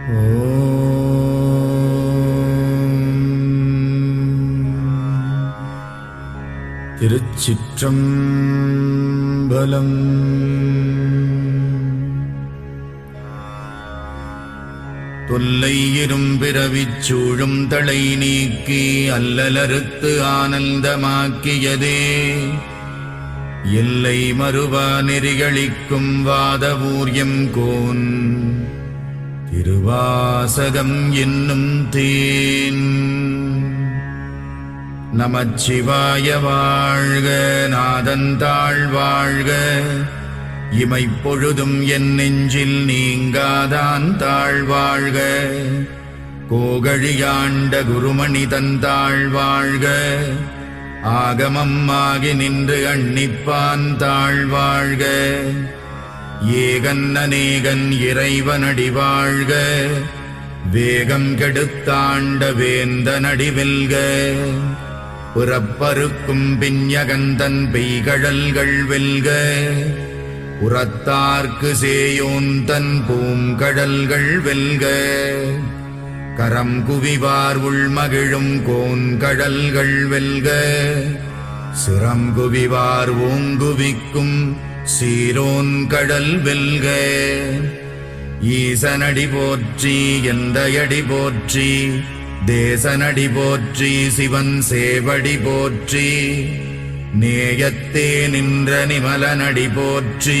திருச்சிற்றம்பலம். தொல்லை இரும்பிறவிச் சூழும் தளை நீக்கி அல்லலறுத்து ஆனந்தமாக்கியதே எல்லை மறுவா நெறிகளிக்கும் வாதவூர்யம் கோன் திருவாசகம் என்னும் தேன். நமச்சிவாய வாழ்க, நாதந்தாள் வாழ்க, இமைப்பொழுதும் என் நெஞ்சில் நீங்காதான் தாழ் வாழ்க. கோகழியாண்ட குருமணி தந்தாள் வாழ்க, ஆகமம் ஆகி நின்று அண்ணிப்பான் தாழ் வாழ்க. ஏகன் அநேகன் இறைவனடி வாழ்க, வேகம் கெடுத்தாண்ட வேந்தனடி வெல்க. புறப்பருக்கும் பிஞகந்தன் பெய்கழல்கள் வெல்க, உரத்தார்க்கு சேயோந்தன் பூங்கடல்கள் வெல்க. கரம் குவிவார் உள்மகிழும் கோன்கடல்கள் வெல்க, சிரம் குவிவார் ஓங்குவிக்கும் சீரோன் கடல் வெல்க. ஈசனடி போற்றி, எந்தையடி போற்றி, தேசனடி போற்றி, சிவன் சேவடி போற்றி. நேயத்தே நின்ற நிமலனடி போற்றி,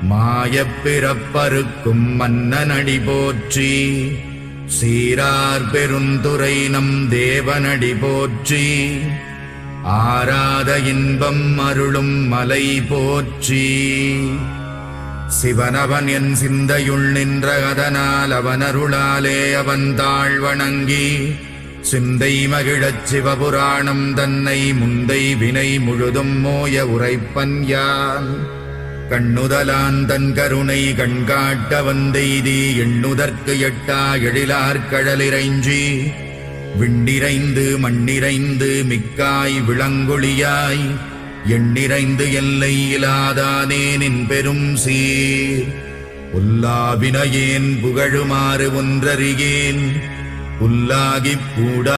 மாயப் பிறப்பறுக்கும் மன்னனடி போற்றி. சீரார் பெருந்துரை நம் தேவனடி போற்றி, ஆராத இன்பம் அருளும் மலை போற்றி. சிவனவன் என் சிந்தையுள் நின்ற அதனால் அவனருளாலே அவன் தாழ் வணங்கி சிந்தை மகிழச் சிவபுராணம் தன்னை முந்தை வினை முழுதும் மோய உரைப்பன் யான். கண்ணுதலான் தன் கருணை கண்காட்ட வந்தெய்தி எண்ணுதற்கு எட்டா எழிலார் கடலிறைஞ்சி விண்டிரைந்து மண்ணிறைந்து மிக்காய் விளங்கொழியாய் எண்ணிறைந்து எல்லை இலாதானே நின் பெரும் சீர். புல்லாவினையேன் புகழுமாறு ஒன்றறியேன், புல்லாகிப் பூடா